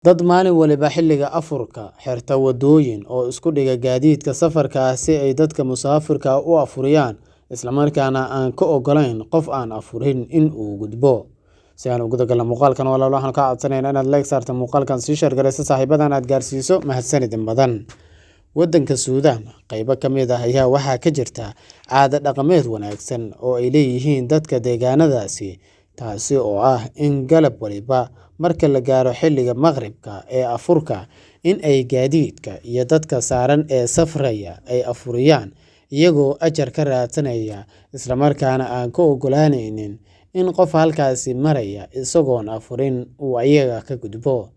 Dad maalin waliba xilliga afurka xirta wadooyin oo isku dhiga gaadiidka safarka ah si ay dadka musaafirka ah u afuriyaan, isla markaana aan ka ogolayn qof aan afurin in uu gudbo. Si aan ugu dagalno muuqaalkan walaal waxaan ka codsanaynaa inaad like saarto muuqaalkan si share gareyso saaxiibadan aad gaarsiiso mahadsanidin badan. Waddanka Suudaan, qaybo ka mid ah ayaa waxaa ka jirta caado dhaqameed wanaagsan oo ay leeyihiin dadka deegaanadaasi, taasi oo ah in galab waliba marka la gaaro xilliga maqribka ee afurka, in ay gaadiidka iyo dadka saaran ee safraya ay afuriyaan iyagoo ajar ka raadsanaya, isla markaana aan ka ogolaanaynin in qof halkaasi maraya isagoon afurin uu iyaga ka gudbo.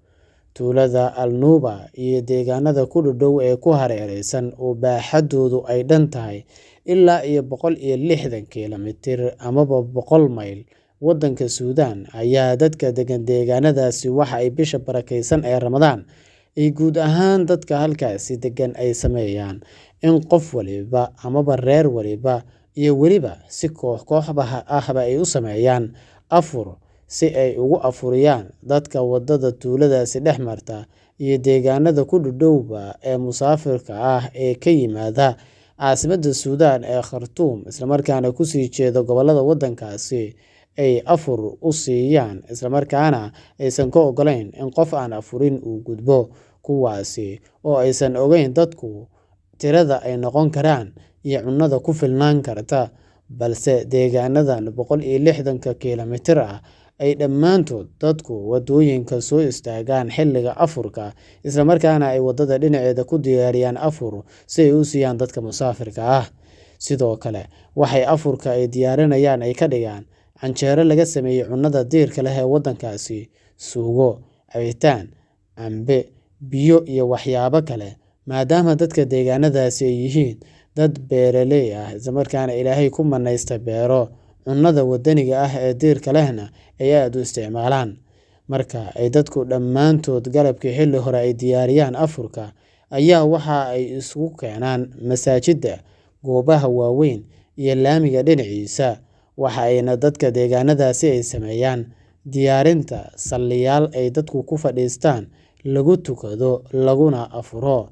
Tuulada Al-Nuba iyo deegaanada ku dhow ee ku hareeraysan oo baaxaddoodu ay dhan tahay ilaa 160 kiiloomitir amaba 100 mayl. Waddanka Suudaan ayaa dadka degan deegaanadaasi waxa ay bisha barakeysan ee Ramadaan ay guud ahaan dadka halkaasi degan ay sameeyaan in qof waliba amaba reer waliba iyo weliba si koox-kooxba ahba ay u sameeyaan afur si ay ugu afuriyaan dadka wadada tuuladaasi dhex marta iyo deegaanada ku dhowba ee musaafirka ah ee ka yimaada caasimadda Suudaan ee Khartoum, isla markaana ku sii jeeda gobollada waddankaasi ay afur u siiyaan, isla markaana aysan ka ogolayn in qof aan afurin uu gudbo, kuwaasi oo aysan ogeyn dadku tirada ay noqon karaan iyo cunada ku filnaan karta, balse deegaanadan 160 kiiloomitir ah ay dhammaantood dadku wadooyinka soo istaagaan xilliga afurka, isla markaana ay wadada dhinaceeda ku diyaariyaan afur si ay u siiyaan dadka musaafirka ah. Sidoo kale, waxay afurka ay diyaarinayaan ay ka dhigaan canjeero laga sameeyay cunnada diirka leh ee waddankaasi, suugo, cabitaan, cambe, biyo iyo waxyaabo kale, maadaama dadka deegaanadaasi ay yihiin dad beeraley ah, isla markaana Ilaahay ku manaystay beero. Cunnada waddaniga ah ee diirka lehna ay aad u isticmaalaan. Marka ay dadku dhammaantood galabkii xilli hore ay diyaariyaan afurka, ayaa waxa ay isugu keenaan masaajidda, goobaha waaweyn iyo laamiga dhinaciisa, waxa ayna dadka deegaanadaasi ay sameeyaan diyaarinta salliyaal ay dadku ku fadhiistaan, lagu tukado, laguna afuro.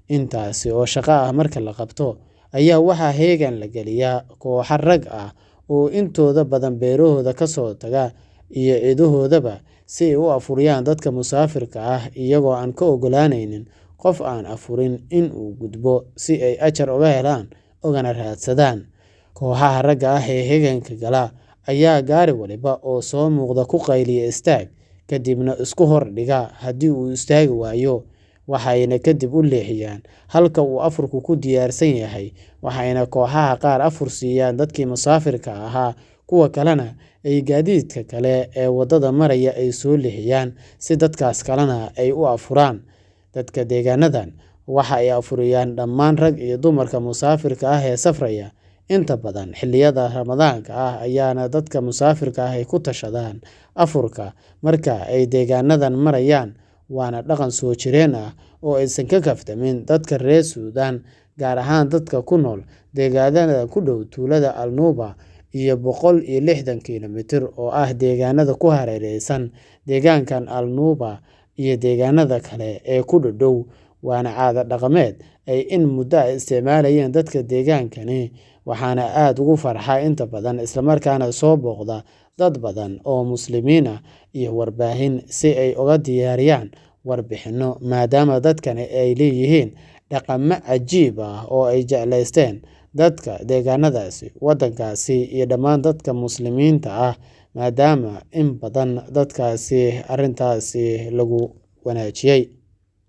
Intaasi oo shaqo ah marka la qabto, ayaa waxaa heegan la geliyaa kooxo rag ah oo intooda badan beerahooda ka soo taga iyo ciidahoodaba si ay u afuriyaan dadka musaafirka ah iyagoo aan ka ogolaanaynin qof aan afurin in uu gudbo si ay ajar uga helaan ugana raadsadaan. Kooxaha ragga ah ee heeganka gala ayaa gaari waliba oo soo muuqda ku qayliya istaag, kadibna isku hor dhiga haddii uu istaagi waayo, waxayna kadib u leexiyaan halka uu afurku ku diyaarsan yahay, waxayna kooxaha qaar afur siiyaan dadkii musaafirka ahaa, kuwa kalena ay gaadiidka kale ee wadada maraya ay soo leexiyaan si dadkaas kalena ay u afuraan. Dadka deegaanadan waxa ay afuriyaan dhammaan rag iyo dumarka musaafirka ah ee safraya. Inta badan xilliyada Ramadaanka ah ayaana dadka musaafirka ah ay ku tashadaan afurka marka ay deegaanadan marayaan, waana dhaqan soo jireen ah oo aysan ka kaftamin dadka reer Suudaan, gaar ahaan dadka ku nool deegaanada ku dhow tuulada Al-Nuba iyo 160 kiiloomitir oo ah deegaanada ku hareeraysan deegaankan Al-Nuba iyo deegaanada kale ee ku dhow. Waana caado dhaqameed ay in muddo ah isticmaalayeen dadka deegaankani, waxaana aad ugu farxa inta badan, isla markaana soo booqda dad badan oo muslimiin ah iyo warbaahin si ay uga diyaariyaan warbixinno, maadaama dadkani ay leeyihiin dhaqamo cajiib ah oo ay jeclaysteen dadka deegaanadaasi, waddankaasi iyo dhammaan dadka muslimiinta ah, maadaama in badan dadkaasi arrintaasi lagu wanaajiyay.